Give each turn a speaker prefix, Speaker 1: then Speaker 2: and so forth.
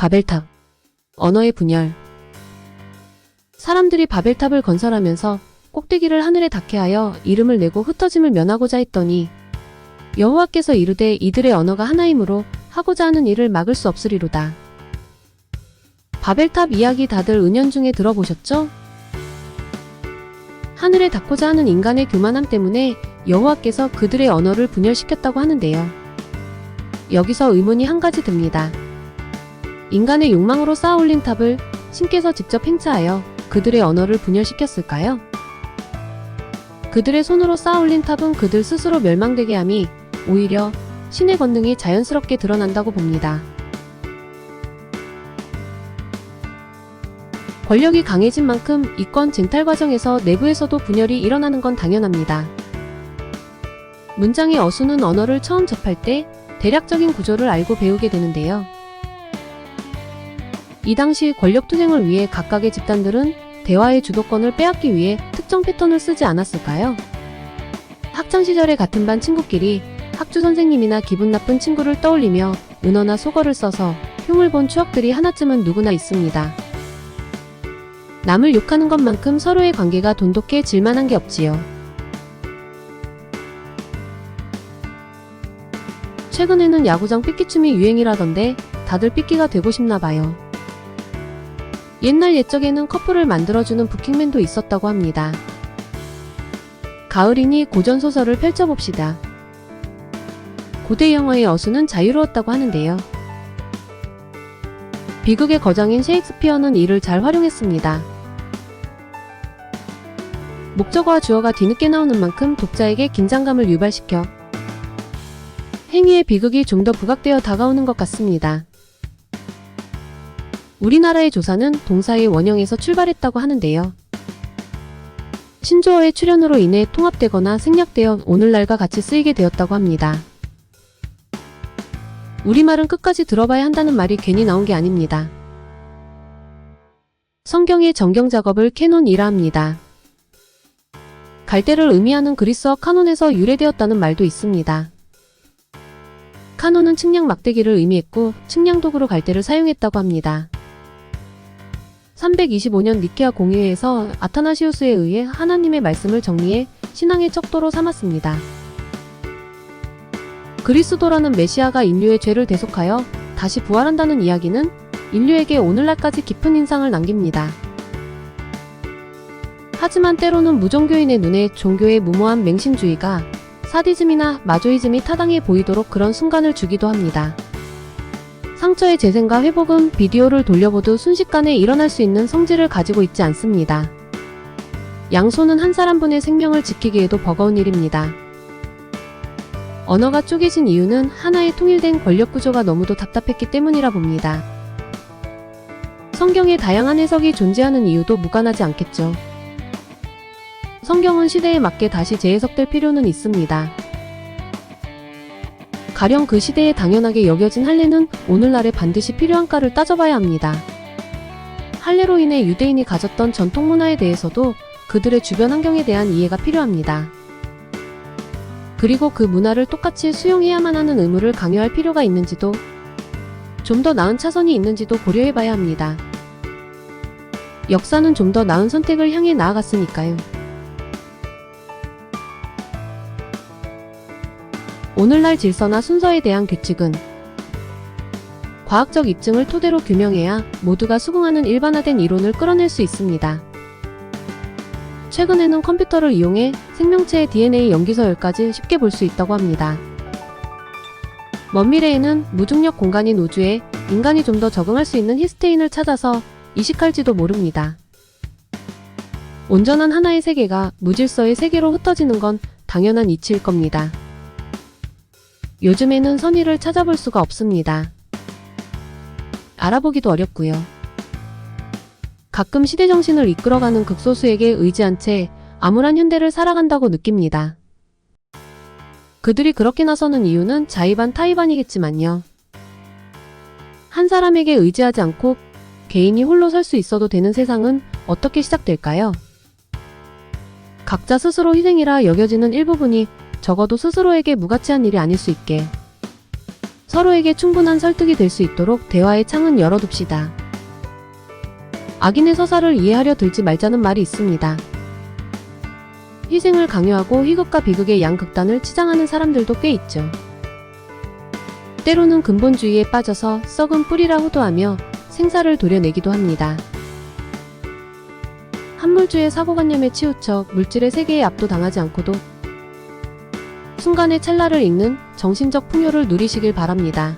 Speaker 1: 바벨탑. 언어의 분열. 사람들이 바벨탑을 건설하면서 꼭대기를 하늘에 닿게 하여 이름을 내고 흩어짐을 면하고자 했더니 여호와께서 이르되 이들의 언어가 하나이므로 하고자 하는 일을 막을 수 없으리로다. 바벨탑 이야기 다들 은연중에 들어보셨죠? 하늘에 닿고자 하는 인간의 교만함 때문에 여호와께서 그들의 언어를 분열시켰다고 하는데요. 여기서 의문이 한 가지 듭니다. 인간의 욕망으로 쌓아올린 탑을 신께서 직접 행차하여 그들의 언어를 분열시켰을까요? 그들의 손으로 쌓아올린 탑은 그들 스스로 멸망되게 함이 오히려 신의 권능이 자연스럽게 드러난다고 봅니다. 권력이 강해진 만큼 이권 쟁탈 과정에서 내부에서도 분열이 일어나는 건 당연합니다. 문장의 어수는 언어를 처음 접할 때 대략적인 구조를 알고 배우게 되는데요. 이 당시 권력투쟁을 위해 각각의 집단들은 대화의 주도권을 빼앗기 위해 특정 패턴을 쓰지 않았을까요? 학창시절의 같은 반 친구끼리 학주 선생님이나 기분 나쁜 친구를 떠올리며 은어나 속어를 써서 흉을 본 추억들이 하나쯤은 누구나 있습니다. 남을 욕하는 것만큼 서로의 관계가 돈독해질 만한 게 없지요. 최근에는 야구장 삐끼춤이 유행이라던데 다들 삐끼가 되고 싶나 봐요. 옛날 옛적에는 커플을 만들어주는 부킹맨도 있었다고 합니다. 가을이니 고전소설을 펼쳐봅시다. 고대 영화의 어수는 자유로웠다고 하는데요. 비극의 거장인 셰익스피어는 이를 잘 활용했습니다. 목적어와 주어가 뒤늦게 나오는 만큼 독자에게 긴장감을 유발시켜 행위의 비극이 좀 더 부각되어 다가오는 것 같습니다. 우리나라의 조사는 동사의 원형에서 출발했다고 하는데요. 신조어의 출현으로 인해 통합되거나 생략되어 오늘날과 같이 쓰이게 되었다고 합니다. 우리말은 끝까지 들어봐야 한다는 말이 괜히 나온 게 아닙니다. 성경의 정경 작업을 캐논이라 합니다. 갈대를 의미하는 그리스어 카논에서 유래되었다는 말도 있습니다. 카논은 측량 막대기를 의미했고 측량 도구로 갈대를 사용했다고 합니다. 325년 니케아 공의회에서 아타나시우스에 의해 하나님의 말씀을 정리해 신앙의 척도로 삼았습니다. 그리스도라는 메시아가 인류의 죄를 대속하여 다시 부활한다는 이야기는 인류에게 오늘날까지 깊은 인상을 남깁니다. 하지만 때로는 무종교인의 눈에 종교의 무모한 맹신주의가 사디즘이나 마조이즘이 타당해 보이도록 그런 순간을 주기도 합니다. 상처의 재생과 회복은 비디오를 돌려보도 순식간에 일어날 수 있는 성질을 가지고 있지 않습니다. 양손은 한 사람분의 생명을 지키기에도 버거운 일입니다. 언어가 쪼개진 이유는 하나의 통일된 권력구조가 너무도 답답했기 때문이라 봅니다. 성경의 다양한 해석이 존재하는 이유도 무관하지 않겠죠. 성경은 시대에 맞게 다시 재해석될 필요는 있습니다. 가령 그 시대에 당연하게 여겨진 할례는 오늘날에 반드시 필요한가를 따져봐야 합니다. 할례로 인해 유대인이 가졌던 전통 문화에 대해서도 그들의 주변 환경에 대한 이해가 필요합니다. 그리고 그 문화를 똑같이 수용해야만 하는 의무를 강요할 필요가 있는지도, 좀 더 나은 차선이 있는지도 고려해봐야 합니다. 역사는 좀 더 나은 선택을 향해 나아갔으니까요. 오늘날 질서나 순서에 대한 규칙은 과학적 입증을 토대로 규명해야 모두가 수긍하는 일반화된 이론을 끌어낼 수 있습니다. 최근에는 컴퓨터를 이용해 생명체의 DNA 염기서열까지 쉽게 볼 수 있다고 합니다. 먼 미래에는 무중력 공간인 우주에 인간이 좀 더 적응할 수 있는 히스테인을 찾아서 이식할지도 모릅니다. 온전한 하나의 세계가 무질서의 세계로 흩어지는 건 당연한 이치일 겁니다. 요즘에는 선의를 찾아볼 수가 없습니다. 알아보기도 어렵고요. 가끔 시대정신을 이끌어가는 극소수에게 의지한 채 암울한 현대를 살아간다고 느낍니다. 그들이 그렇게 나서는 이유는 자의반 타의반이겠지만요. 한 사람에게 의지하지 않고 개인이 홀로 설 수 있어도 되는 세상은 어떻게 시작될까요? 각자 스스로 희생이라 여겨지는 일부분이 적어도 스스로에게 무가치한 일이 아닐 수 있게 서로에게 충분한 설득이 될 수 있도록 대화의 창은 열어둡시다. 악인의 서사를 이해하려 들지 말자는 말이 있습니다. 희생을 강요하고 희극과 비극의 양극단을 치장하는 사람들도 꽤 있죠. 때로는 근본주의에 빠져서 썩은 뿌리라 호도하며 생사를 도려내기도 합니다. 한물주의 사고관념에 치우쳐 물질의 세계에 압도당하지 않고도 순간의 찰나를 읽는 정신적 풍요를 누리시길 바랍니다.